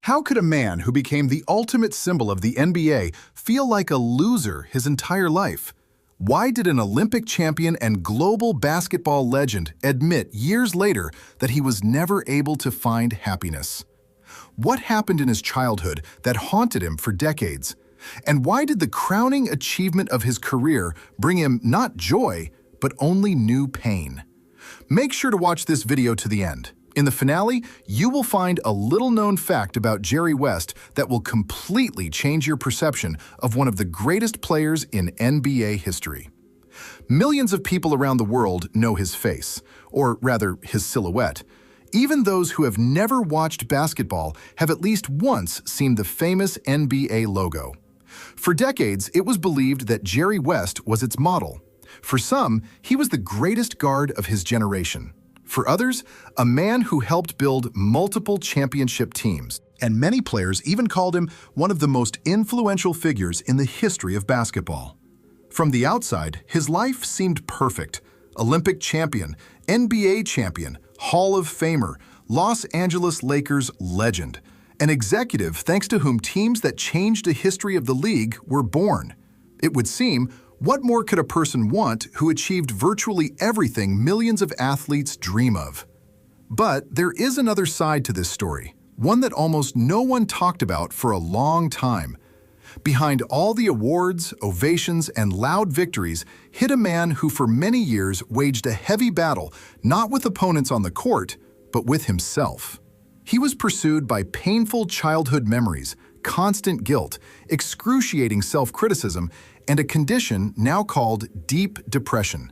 How could a man who became the ultimate symbol of the NBA feel like a loser his entire life? Why did an Olympic champion and global basketball legend admit years later that he was never able to find happiness? What happened in his childhood that haunted him for decades? And why did the crowning achievement of his career bring him not joy, but only new pain? Make sure to watch this video to the end. In the finale, you will find a little-known fact about Jerry West that will completely change your perception of one of the greatest players in NBA history. Millions of people around the world know his face, or rather, his silhouette. Even those who have never watched basketball have at least once seen the famous NBA logo. For decades, it was believed that Jerry West was its model. For some, he was the greatest guard of his generation. For others, a man who helped build multiple championship teams. And many players even called him one of the most influential figures in the history of basketball. From the outside, his life seemed perfect. Olympic champion, NBA champion, Hall of Famer, Los Angeles Lakers legend. An executive thanks to whom teams that changed the history of the league were born. It would seem, what more could a person want who achieved virtually everything millions of athletes dream of? But there is another side to this story, one that almost no one talked about for a long time. Behind all the awards, ovations, and loud victories hid a man who for many years waged a heavy battle, not with opponents on the court, but with himself. He was pursued by painful childhood memories, constant guilt, excruciating self-criticism, and a condition now called deep depression.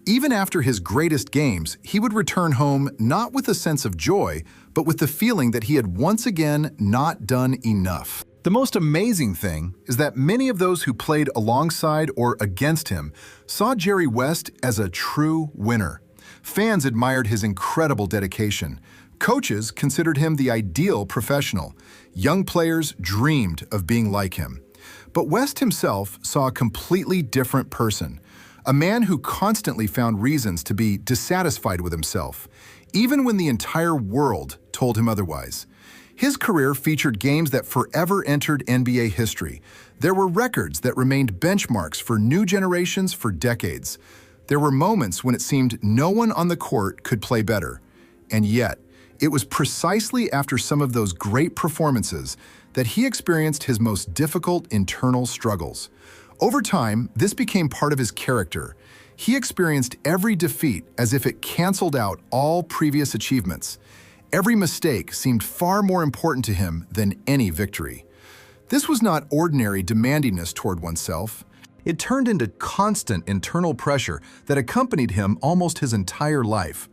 Even after his greatest games, he would return home not with a sense of joy, but with the feeling that he had once again not done enough. The most amazing thing is that many of those who played alongside or against him saw Jerry West as a true winner. Fans admired his incredible dedication. Coaches considered him the ideal professional. Young players dreamed of being like him. But West himself saw a completely different person, a man who constantly found reasons to be dissatisfied with himself, even when the entire world told him otherwise. His career featured games that forever entered NBA history. There were records that remained benchmarks for new generations for decades. There were moments when it seemed no one on the court could play better. And yet, it was precisely after some of those great performances that he experienced his most difficult internal struggles. Over time, this became part of his character. He experienced every defeat as if it canceled out all previous achievements. Every mistake seemed far more important to him than any victory. This was not ordinary demandingness toward oneself. It turned into constant internal pressure that accompanied him almost his entire life.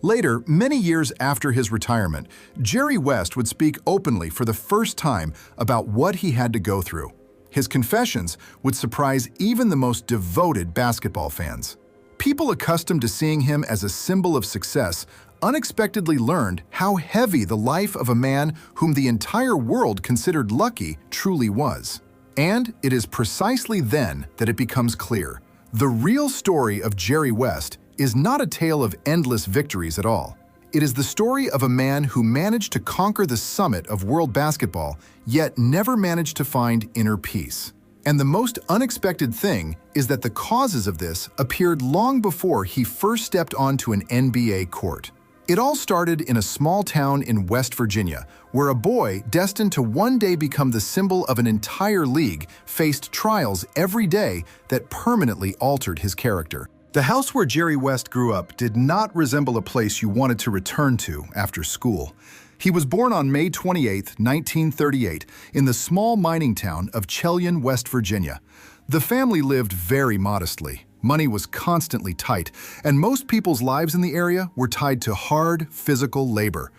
Later, many years after his retirement, Jerry West would speak openly for the first time about what he had to go through. His confessions would surprise even the most devoted basketball fans. People accustomed to seeing him as a symbol of success unexpectedly learned how heavy the life of a man whom the entire world considered lucky truly was. And it is precisely then that it becomes clear. The real story of Jerry West is not a tale of endless victories at all. It is the story of a man who managed to conquer the summit of world basketball, yet never managed to find inner peace. And the most unexpected thing is that the causes of this appeared long before he first stepped onto an NBA court. It all started in a small town in West Virginia, where a boy destined to one day become the symbol of an entire league faced trials every day that permanently altered his character. The house where Jerry West grew up did not resemble a place you wanted to return to after school. He was born on May 28, 1938, in the small mining town of Cheyenne, West Virginia. The family lived very modestly. Money was constantly tight, and most people's lives in the area were tied to hard, physical labor.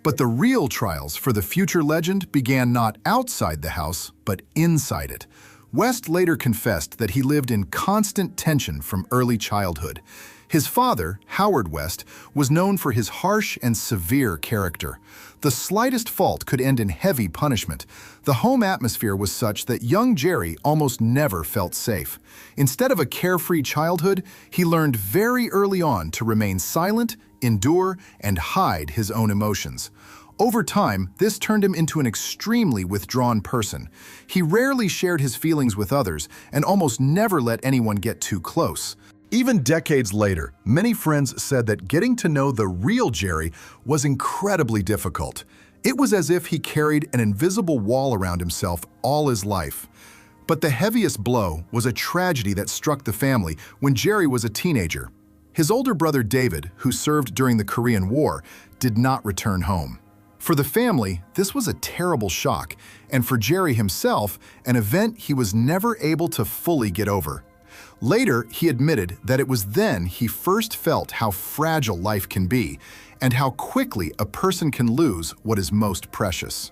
But the real trials for the future legend began not outside the house, but inside it. West later confessed that he lived in constant tension from early childhood. His father, Howard West, was known for his harsh and severe character. The slightest fault could end in heavy punishment. The home atmosphere was such that young Jerry almost never felt safe. Instead of a carefree childhood, he learned very early on to remain silent, endure, and hide his own emotions. Over time, this turned him into an extremely withdrawn person. He rarely shared his feelings with others and almost never let anyone get too close. Even decades later, many friends said that getting to know the real Jerry was incredibly difficult. It was as if he carried an invisible wall around himself all his life. But the heaviest blow was a tragedy that struck the family when Jerry was a teenager. His older brother David, who served during the Korean War, did not return home. For the family, this was a terrible shock, and for Jerry himself, an event he was never able to fully get over. Later, he admitted that it was then he first felt how fragile life can be and how quickly a person can lose what is most precious.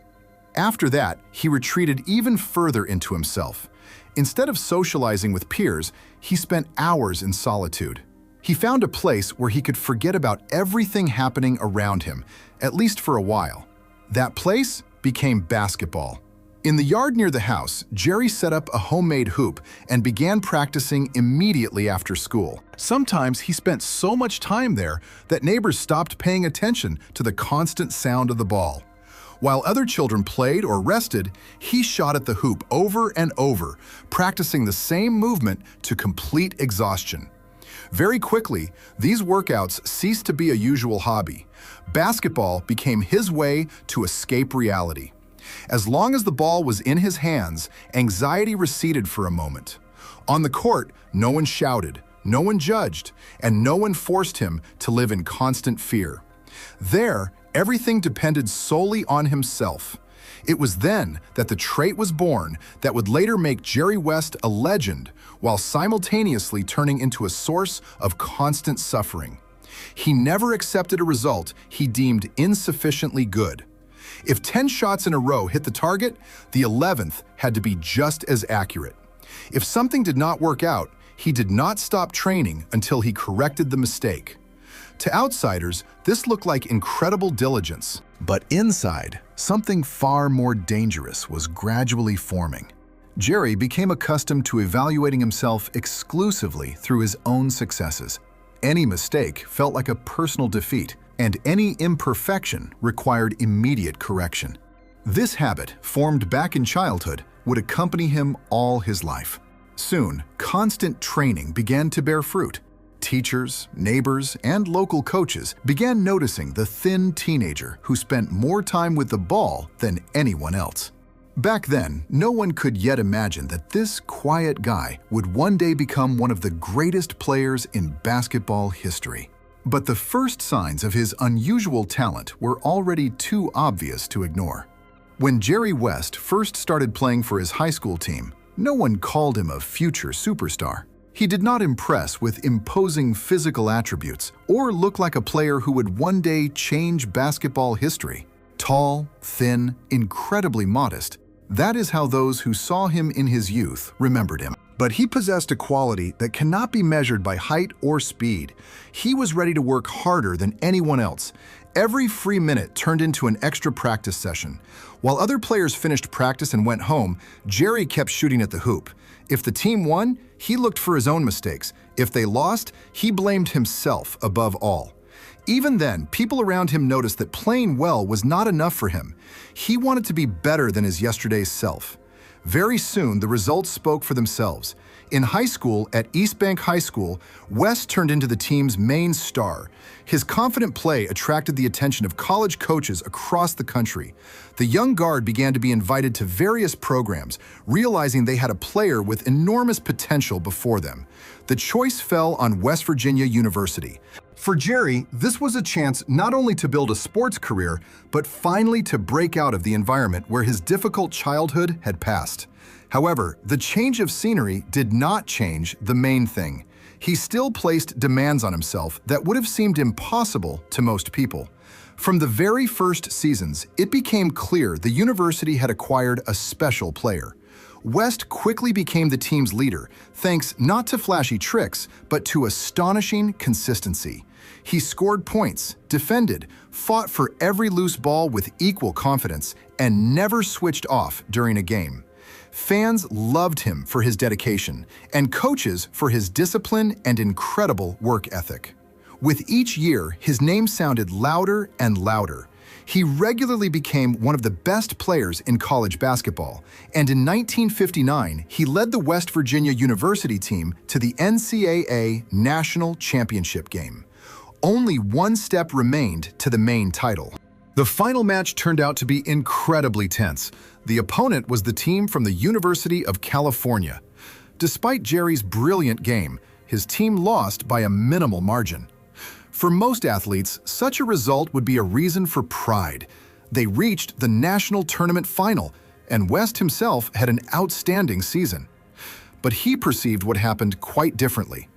After that, he retreated even further into himself. Instead of socializing with peers, he spent hours in solitude. He found a place where he could forget about everything happening around him, at least for a while. That place became basketball. In the yard near the house, Jerry set up a homemade hoop and began practicing immediately after school. Sometimes he spent so much time there that neighbors stopped paying attention to the constant sound of the ball. While other children played or rested, he shot at the hoop over and over, practicing the same movement to complete exhaustion. Very quickly, these workouts ceased to be a usual hobby. Basketball became his way to escape reality. As long as the ball was in his hands, anxiety receded for a moment. On the court, no one shouted, no one judged, and no one forced him to live in constant fear. There, everything depended solely on himself. It was then that the trait was born that would later make Jerry West a legend, while simultaneously turning into a source of constant suffering. He never accepted a result he deemed insufficiently good. If 10 shots in a row hit the target, the 11th had to be just as accurate. If something did not work out, he did not stop training until he corrected the mistake. To outsiders, this looked like incredible diligence. But inside, something far more dangerous was gradually forming. Jerry became accustomed to evaluating himself exclusively through his own successes. Any mistake felt like a personal defeat, and any imperfection required immediate correction. This habit, formed back in childhood, would accompany him all his life. Soon, constant training began to bear fruit. Teachers, neighbors, and local coaches began noticing the thin teenager who spent more time with the ball than anyone else. Back then, no one could yet imagine that this quiet guy would one day become one of the greatest players in basketball history. But the first signs of his unusual talent were already too obvious to ignore. When Jerry West first started playing for his high school team, no one called him a future superstar. He did not impress with imposing physical attributes or look like a player who would one day change basketball history. Tall, thin, incredibly modest, that is how those who saw him in his youth remembered him. But he possessed a quality that cannot be measured by height or speed. He was ready to work harder than anyone else. Every free minute turned into an extra practice session. While other players finished practice and went home, Jerry kept shooting at the hoop. If the team won, he looked for his own mistakes. If they lost, he blamed himself above all. Even then, people around him noticed that playing well was not enough for him. He wanted to be better than his yesterday's self. Very soon, the results spoke for themselves. In high school, at East Bank High School, West turned into the team's main star. His confident play attracted the attention of college coaches across the country. The young guard began to be invited to various programs, realizing they had a player with enormous potential before them. The choice fell on West Virginia University. For Jerry, this was a chance not only to build a sports career, but finally to break out of the environment where his difficult childhood had passed. However, the change of scenery did not change the main thing. He still placed demands on himself that would have seemed impossible to most people. From the very first seasons, it became clear the university had acquired a special player. West quickly became the team's leader, thanks not to flashy tricks, but to astonishing consistency. He scored points, defended, fought for every loose ball with equal confidence, and never switched off during a game. Fans loved him for his dedication, and coaches for his discipline and incredible work ethic. With each year, his name sounded louder and louder. He regularly became one of the best players in college basketball, and in 1959, he led the West Virginia University team to the NCAA National Championship game. Only one step remained to the main title. The final match turned out to be incredibly tense. The opponent was the team from the University of California. Despite Jerry's brilliant game, his team lost by a minimal margin. For most athletes, such a result would be a reason for pride. They reached the national tournament final, and West himself had an outstanding season. But he perceived what happened quite differently.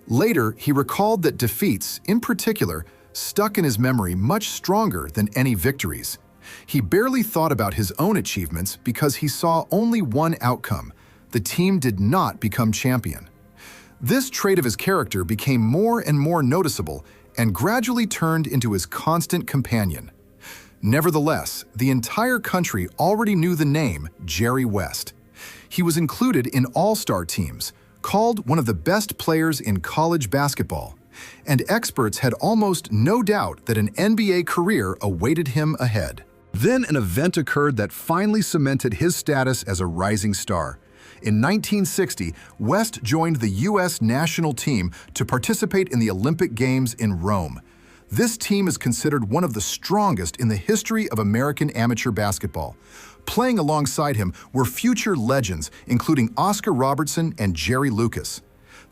Later, he recalled that defeats, in particular, stuck in his memory much stronger than any victories. He barely thought about his own achievements because he saw only one outcome: the team did not become champion. This trait of his character became more and more noticeable and gradually turned into his constant companion. Nevertheless, the entire country already knew the name Jerry West. He was included in all-star teams, called one of the best players in college basketball, and experts had almost no doubt that an NBA career awaited him ahead. Then an event occurred that finally cemented his status as a rising star. In 1960, West joined the U.S. national team to participate in the Olympic Games in Rome. This team is considered one of the strongest in the history of American amateur basketball. Playing alongside him were future legends, including Oscar Robertson and Jerry Lucas.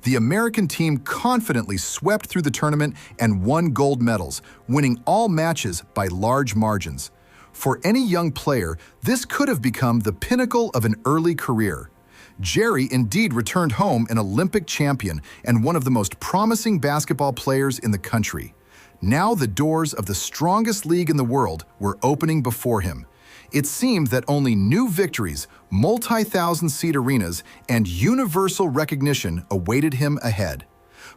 The American team confidently swept through the tournament and won gold medals, winning all matches by large margins. For any young player, this could have become the pinnacle of an early career. Jerry indeed returned home an Olympic champion and one of the most promising basketball players in the country. Now the doors of the strongest league in the world were opening before him. It seemed that only new victories, multi-thousand-seat arenas, and universal recognition awaited him ahead.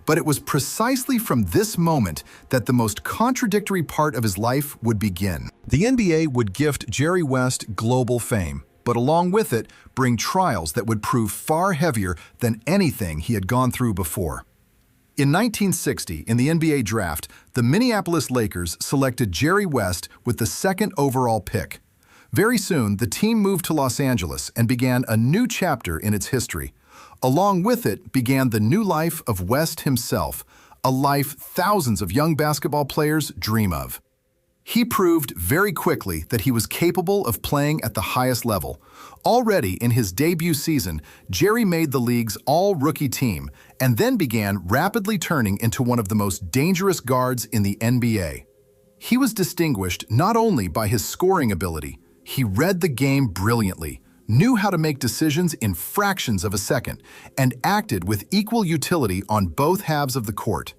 But it was precisely from this moment that the most contradictory part of his life would begin. The NBA would gift Jerry West global fame, but along with it, bring trials that would prove far heavier than anything he had gone through before. In 1960, in the NBA draft, the Minneapolis Lakers selected Jerry West with the second overall pick. Very soon, the team moved to Los Angeles and began a new chapter in its history. Along with it began the new life of West himself, a life thousands of young basketball players dream of. He proved very quickly that he was capable of playing at the highest level. Already in his debut season, Jerry made the league's all-rookie team and then began rapidly turning into one of the most dangerous guards in the NBA. He was distinguished not only by his scoring ability. He read the game brilliantly, knew how to make decisions in fractions of a second, and acted with equal utility on both halves of the court.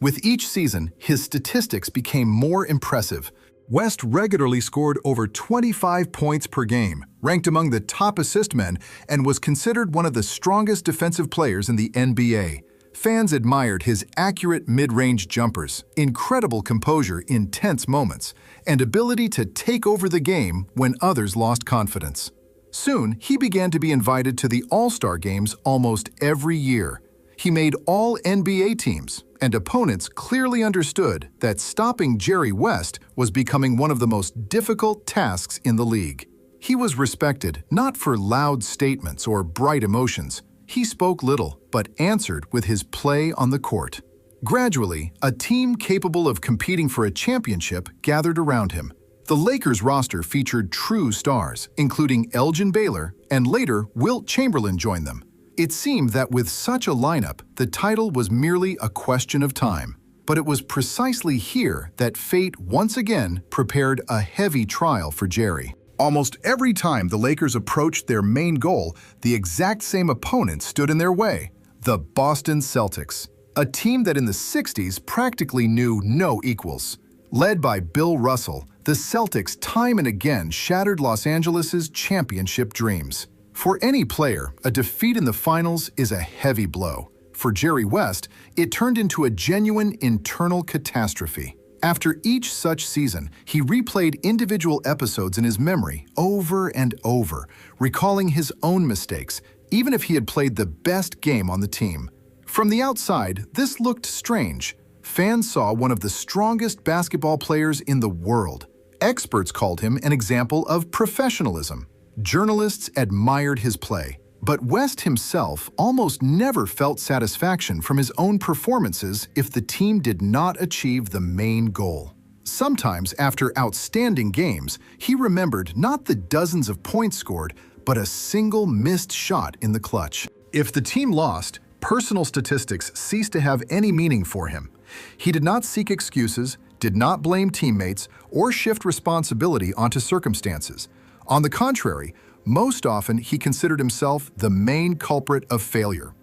With each season, his statistics became more impressive. West regularly scored over 25 points per game, ranked among the top assist men, and was considered one of the strongest defensive players in the NBA. Fans admired his accurate mid-range jumpers, incredible composure in tense moments, and ability to take over the game when others lost confidence. Soon, he began to be invited to the All-Star games almost every year. He made all NBA teams, and opponents clearly understood that stopping Jerry West was becoming one of the most difficult tasks in the league. He was respected not for loud statements or bright emotions. He spoke little, but answered with his play on the court. Gradually, a team capable of competing for a championship gathered around him. The Lakers roster featured true stars, including Elgin Baylor, and later Wilt Chamberlain joined them. It seemed that with such a lineup, the title was merely a question of time. But it was precisely here that fate once again prepared a heavy trial for Jerry. Almost every time the Lakers approached their main goal, the exact same opponent stood in their way: the Boston Celtics, a team that in the 60s practically knew no equals. Led by Bill Russell, the Celtics time and again shattered Los Angeles' championship dreams. For any player, a defeat in the finals is a heavy blow. For Jerry West, it turned into a genuine internal catastrophe. After each such season, he replayed individual episodes in his memory over and over, recalling his own mistakes, even if he had played the best game on the team. From the outside, this looked strange. Fans saw one of the strongest basketball players in the world. Experts called him an example of professionalism. Journalists admired his play. But West himself almost never felt satisfaction from his own performances if the team did not achieve the main goal. Sometimes, after outstanding games, he remembered not the dozens of points scored, but a single missed shot in the clutch. If the team lost, personal statistics ceased to have any meaning for him. He did not seek excuses, did not blame teammates, or shift responsibility onto circumstances. On the contrary, most often he considered himself the main culprit of failure.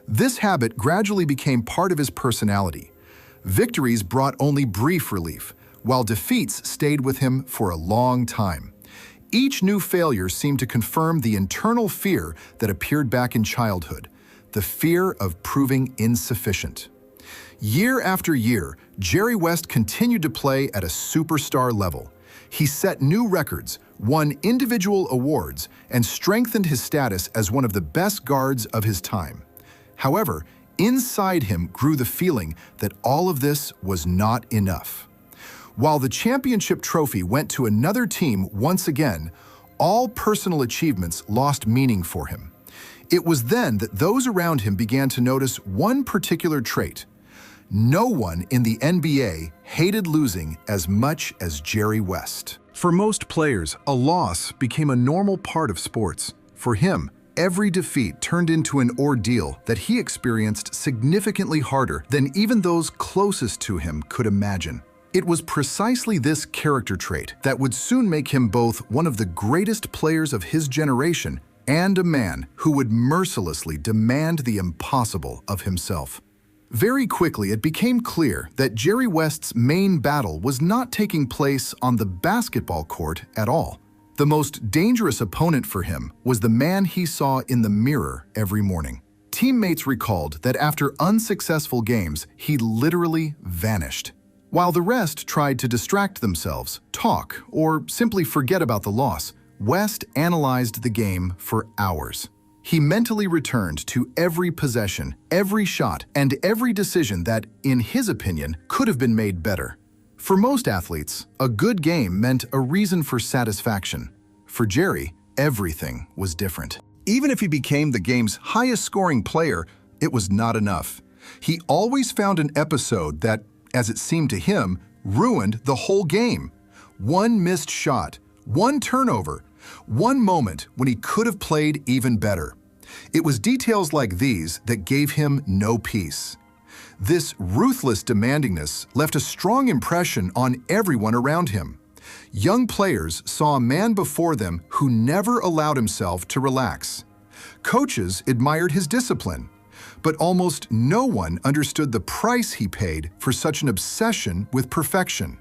This habit gradually became part of his personality. Victories brought only brief relief, while defeats stayed with him for a long time. Each new failure seemed to confirm the internal fear that appeared back in childhood, the fear of proving insufficient. Year after year, Jerry West continued to play at a superstar level. He set new records, won individual awards, and strengthened his status as one of the best guards of his time. However, inside him grew the feeling that all of this was not enough. While the championship trophy went to another team once again, all personal achievements lost meaning for him. It was then that those around him began to notice one particular trait. No one in the NBA hated losing as much as Jerry West. For most players, a loss became a normal part of sports. For him, every defeat turned into an ordeal that he experienced significantly harder than even those closest to him could imagine. It was precisely this character trait that would soon make him both one of the greatest players of his generation and a man who would mercilessly demand the impossible of himself. Very quickly, it became clear that Jerry West's main battle was not taking place on the basketball court at all. The most dangerous opponent for him was the man he saw in the mirror every morning. Teammates recalled that after unsuccessful games, he literally vanished. While the rest tried to distract themselves, talk, or simply forget about the loss, West analyzed the game for hours. He mentally returned to every possession, every shot, and every decision that, in his opinion, could have been made better. For most athletes, a good game meant a reason for satisfaction. For Jerry, everything was different. Even if he became the game's highest-scoring player, it was not enough. He always found an episode that, as it seemed to him, ruined the whole game. One missed shot, one turnover, one moment when he could have played even better. It was details like these that gave him no peace. This ruthless demandingness left a strong impression on everyone around him. Young players saw a man before them who never allowed himself to relax. Coaches admired his discipline, but almost no one understood the price he paid for such an obsession with perfection.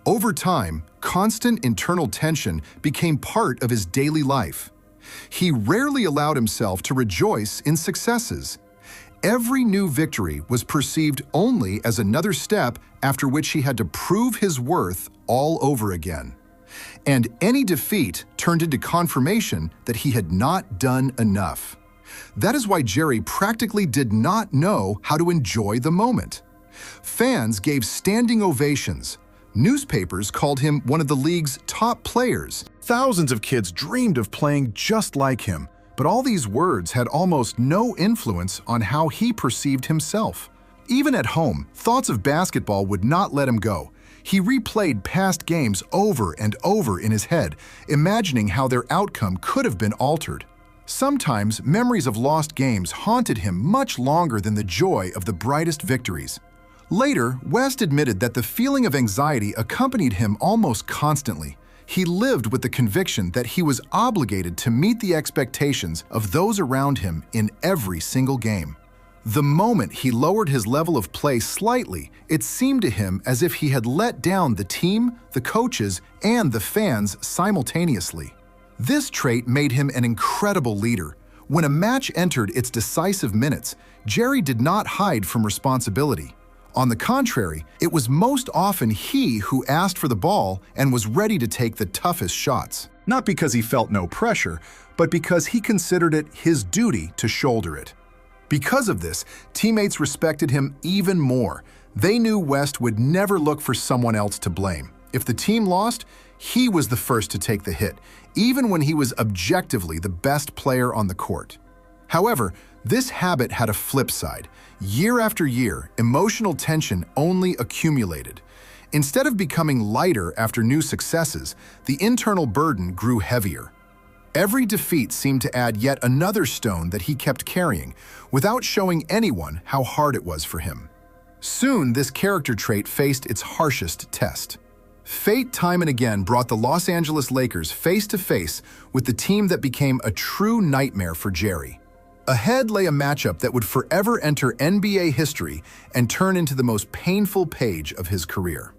Over time, constant internal tension became part of his daily life. He rarely allowed himself to rejoice in successes. Every new victory was perceived only as another step after which he had to prove his worth all over again. And any defeat turned into confirmation that he had not done enough. That is why Jerry practically did not know how to enjoy the moment. Fans gave standing ovations. Newspapers called him one of the league's top players. Thousands of kids dreamed of playing just like him, but all these words had almost no influence on how he perceived himself. Even at home, thoughts of basketball would not let him go. He replayed past games over and over in his head, imagining how their outcome could have been altered. Sometimes, memories of lost games haunted him much longer than the joy of the brightest victories. Later, West admitted that the feeling of anxiety accompanied him almost constantly. He lived with the conviction that he was obligated to meet the expectations of those around him in every single game. The moment he lowered his level of play slightly, it seemed to him as if he had let down the team, the coaches, and the fans simultaneously. This trait made him an incredible leader. When a match entered its decisive minutes, Jerry did not hide from responsibility. On the contrary, it was most often he who asked for the ball and was ready to take the toughest shots. Not because he felt no pressure, but because he considered it his duty to shoulder it. Because of this, teammates respected him even more. They knew West would never look for someone else to blame. If the team lost, he was the first to take the hit, even when he was objectively the best player on the court. However, this habit had a flip side. Year after year, emotional tension only accumulated. Instead of becoming lighter after new successes, the internal burden grew heavier. Every defeat seemed to add yet another stone that he kept carrying, without showing anyone how hard it was for him. Soon, this character trait faced its harshest test. Fate time and again brought the Los Angeles Lakers face to face with the team that became a true nightmare for Jerry. Ahead lay a matchup that would forever enter NBA history and turn into the most painful page of his career.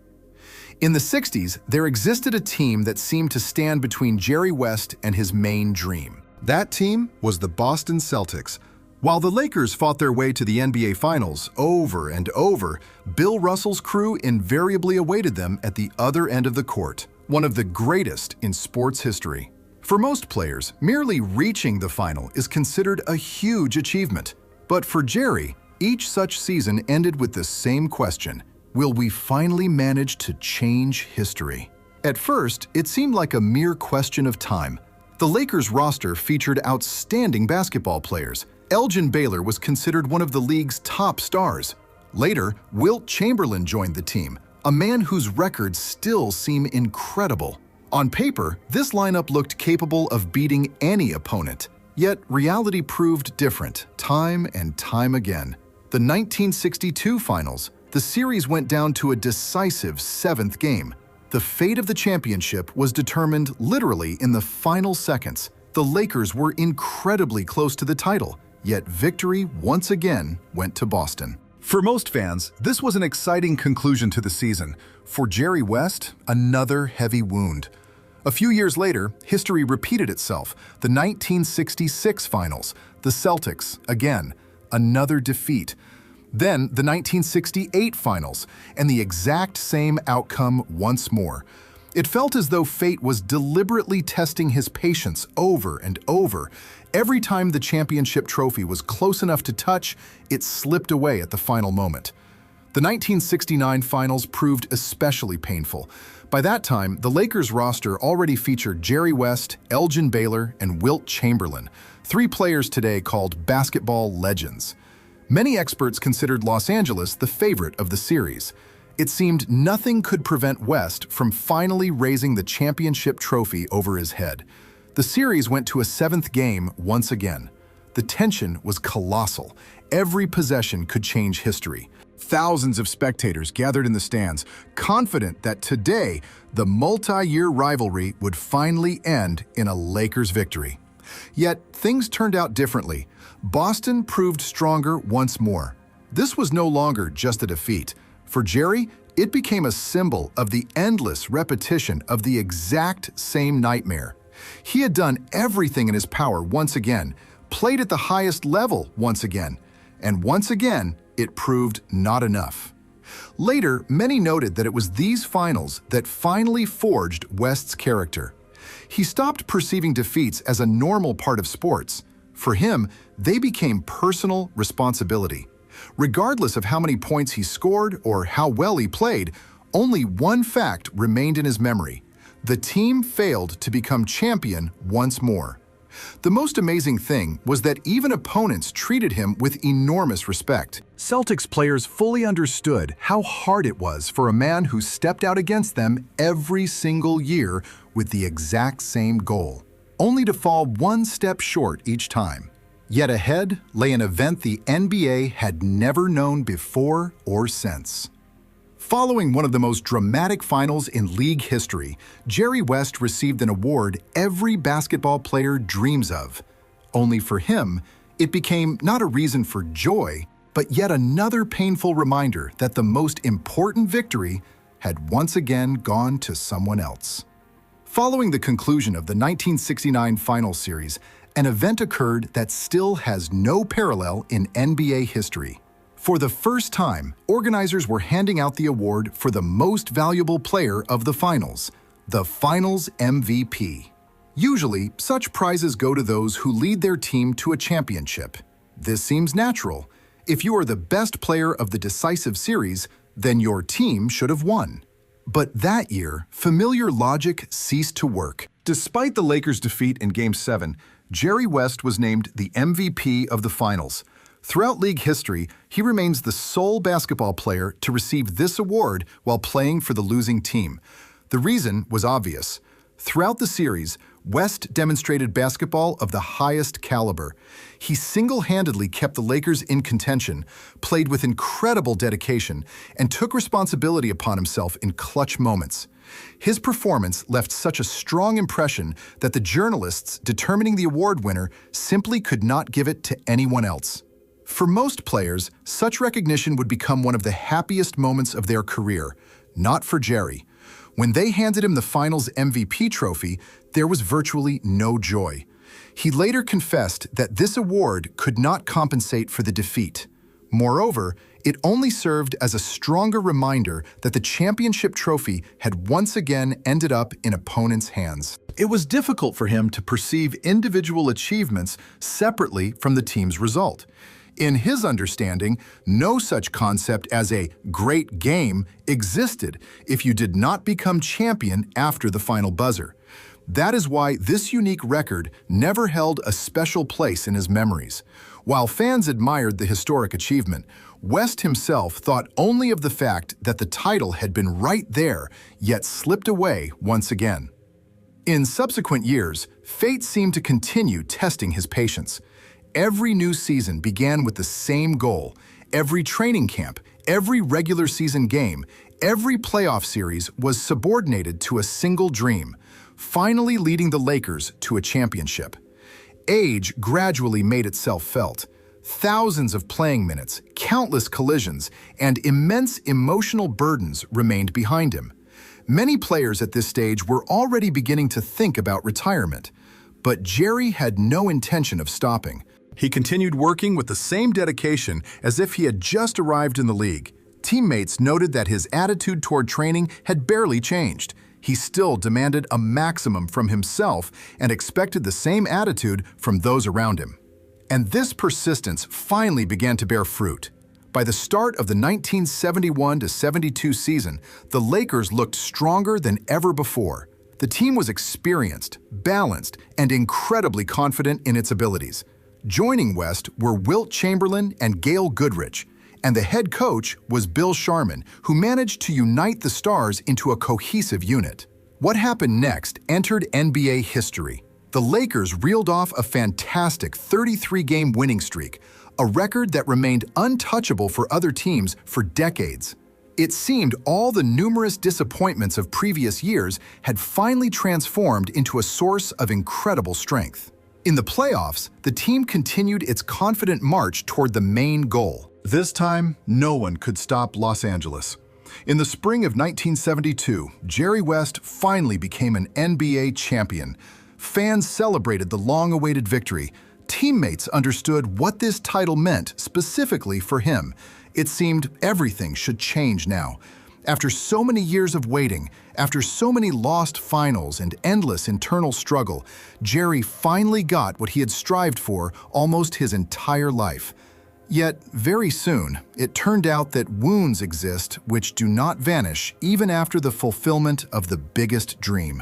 In the 60s, there existed a team that seemed to stand between Jerry West and his main dream. That team was the Boston Celtics. While the Lakers fought their way to the NBA Finals over and over, Bill Russell's crew invariably awaited them at the other end of the court, one of the greatest in sports history. For most players, merely reaching the final is considered a huge achievement. But for Jerry, each such season ended with the same question: will we finally manage to change history? At first, it seemed like a mere question of time. The Lakers roster featured outstanding basketball players. Elgin Baylor was considered one of the league's top stars. Later, Wilt Chamberlain joined the team, a man whose records still seem incredible. On paper, this lineup looked capable of beating any opponent. Yet reality proved different, time and time again. The 1962 Finals, the series went down to a decisive 7th game. The fate of the championship was determined literally in the final seconds. The Lakers were incredibly close to the title, yet victory once again went to Boston. For most fans, this was an exciting conclusion to the season. For Jerry West, another heavy wound. A few years later, history repeated itself. The 1966 Finals, the Celtics, again, another defeat. Then the 1968 Finals, and the exact same outcome once more. It felt as though fate was deliberately testing his patience over and over. Every time the championship trophy was close enough to touch, it slipped away at the final moment. The 1969 Finals proved especially painful. By that time, the Lakers roster already featured Jerry West, Elgin Baylor, and Wilt Chamberlain, 3 players today called basketball legends. Many experts considered Los Angeles the favorite of the series. It seemed nothing could prevent West from finally raising the championship trophy over his head. The series went to a 7th game once again. The tension was colossal. Every possession could change history. Thousands of spectators gathered in the stands, confident that today, the multi-year rivalry would finally end in a Lakers victory. Yet, things turned out differently. Boston proved stronger once more. This was no longer just a defeat. For Jerry, it became a symbol of the endless repetition of the exact same nightmare. He had done everything in his power once again, played at the highest level once again, and once again, it proved not enough. Later, many noted that it was these finals that finally forged West's character. He stopped perceiving defeats as a normal part of sports. For him, they became personal responsibility. Regardless of how many points he scored or how well he played, only one fact remained in his memory: the team failed to become champion once more. The most amazing thing was that even opponents treated him with enormous respect. Celtics players fully understood how hard it was for a man who stepped out against them every single year with the exact same goal, only to fall one step short each time. Yet ahead lay an event the NBA had never known before or since. Following one of the most dramatic finals in league history, Jerry West received an award every basketball player dreams of. Only for him, it became not a reason for joy, but yet another painful reminder that the most important victory had once again gone to someone else. Following the conclusion of the 1969 Finals series, an event occurred that still has no parallel in NBA history. For the first time, organizers were handing out the award for the most valuable player of the finals, the Finals MVP. Usually, such prizes go to those who lead their team to a championship. This seems natural. If you are the best player of the decisive series, then your team should have won. But that year, familiar logic ceased to work. Despite the Lakers' defeat in Game 7, Jerry West was named the MVP of the finals. Throughout league history, he remains the sole basketball player to receive this award while playing for the losing team. The reason was obvious. Throughout the series, West demonstrated basketball of the highest caliber. He single-handedly kept the Lakers in contention, played with incredible dedication, and took responsibility upon himself in clutch moments. His performance left such a strong impression that the journalists determining the award winner simply could not give it to anyone else. For most players, such recognition would become one of the happiest moments of their career. Not for Jerry. When they handed him the finals MVP trophy, there was virtually no joy. He later confessed that this award could not compensate for the defeat. Moreover, it only served as a stronger reminder that the championship trophy had once again ended up in opponents' hands. It was difficult for him to perceive individual achievements separately from the team's result. In his understanding, no such concept as a great game existed if you did not become champion after the final buzzer. That is why this unique record never held a special place in his memories. While fans admired the historic achievement, West himself thought only of the fact that the title had been right there, yet slipped away once again. In subsequent years, fate seemed to continue testing his patience. Every new season began with the same goal. Every training camp, every regular season game, every playoff series was subordinated to a single dream, finally leading the Lakers to a championship. Age gradually made itself felt. Thousands of playing minutes, countless collisions, and immense emotional burdens remained behind him. Many players at this stage were already beginning to think about retirement. But Jerry had no intention of stopping. He continued working with the same dedication as if he had just arrived in the league. Teammates noted that his attitude toward training had barely changed. He still demanded a maximum from himself and expected the same attitude from those around him. And this persistence finally began to bear fruit. By the start of the 1971-72 season, the Lakers looked stronger than ever before. The team was experienced, balanced, and incredibly confident in its abilities. Joining West were Wilt Chamberlain and Gail Goodrich, and the head coach was Bill Sharman, who managed to unite the stars into a cohesive unit. What happened next entered NBA history. The Lakers reeled off a fantastic 33-game winning streak, a record that remained untouchable for other teams for decades. It seemed all the numerous disappointments of previous years had finally transformed into a source of incredible strength. In the playoffs, the team continued its confident march toward the main goal. This time, no one could stop Los Angeles. In the spring of 1972, Jerry West finally became an NBA champion. Fans celebrated the long-awaited victory. Teammates understood what this title meant specifically for him. It seemed everything should change now. After so many years of waiting, after so many lost finals and endless internal struggle, Jerry finally got what he had strived for almost his entire life. Yet, very soon, it turned out that wounds exist which do not vanish even after the fulfillment of the biggest dream.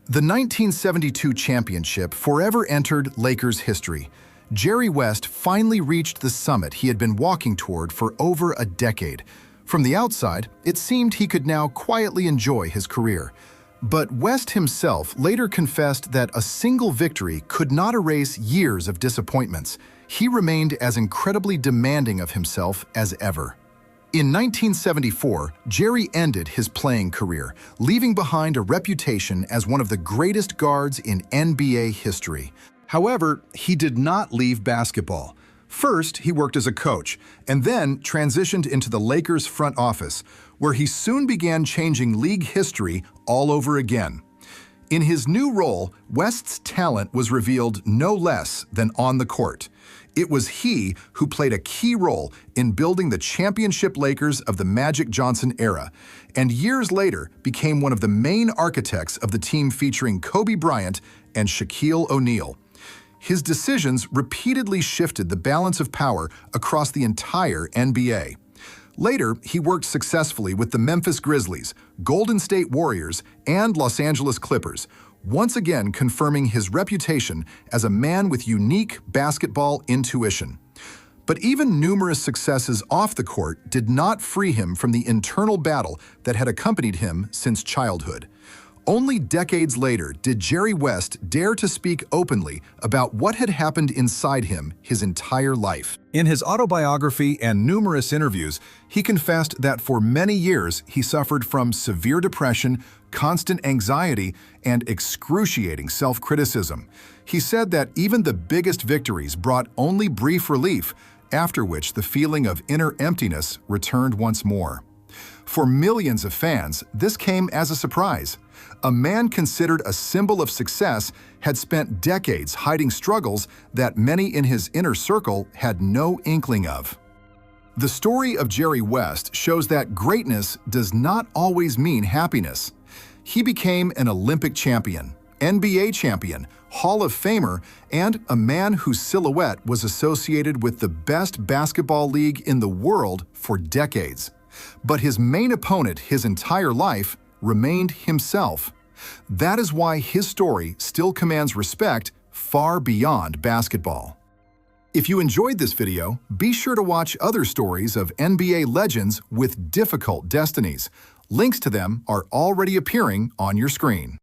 The 1972 championship forever entered Lakers history. Jerry West finally reached the summit he had been walking toward for over a decade. From the outside, it seemed he could now quietly enjoy his career. But West himself later confessed that a single victory could not erase years of disappointments. He remained as incredibly demanding of himself as ever. In 1974, Jerry ended his playing career, leaving behind a reputation as one of the greatest guards in NBA history. However, he did not leave basketball. First, he worked as a coach, and then transitioned into the Lakers front office, where he soon began changing league history all over again. In his new role, West's talent was revealed no less than on the court. It was he who played a key role in building the championship Lakers of the Magic Johnson era, and years later became one of the main architects of the team featuring Kobe Bryant and Shaquille O'Neal. His decisions repeatedly shifted the balance of power across the entire NBA. Later, he worked successfully with the Memphis Grizzlies, Golden State Warriors, and Los Angeles Clippers, once again confirming his reputation as a man with unique basketball intuition. But even numerous successes off the court did not free him from the internal battle that had accompanied him since childhood. Only decades later did Jerry West dare to speak openly about what had happened inside him his entire life. In his autobiography and numerous interviews, he confessed that for many years he suffered from severe depression, constant anxiety, and excruciating self-criticism. He said that even the biggest victories brought only brief relief, after which the feeling of inner emptiness returned once more. For millions of fans, this came as a surprise. A man considered a symbol of success had spent decades hiding struggles that many in his inner circle had no inkling of. The story of Jerry West shows that greatness does not always mean happiness. He became an Olympic champion, NBA champion, Hall of Famer, and a man whose silhouette was associated with the best basketball league in the world for decades. But his main opponent his entire life remained himself. That is why his story still commands respect far beyond basketball. If you enjoyed this video, be sure to watch other stories of NBA legends with difficult destinies. Links to them are already appearing on your screen.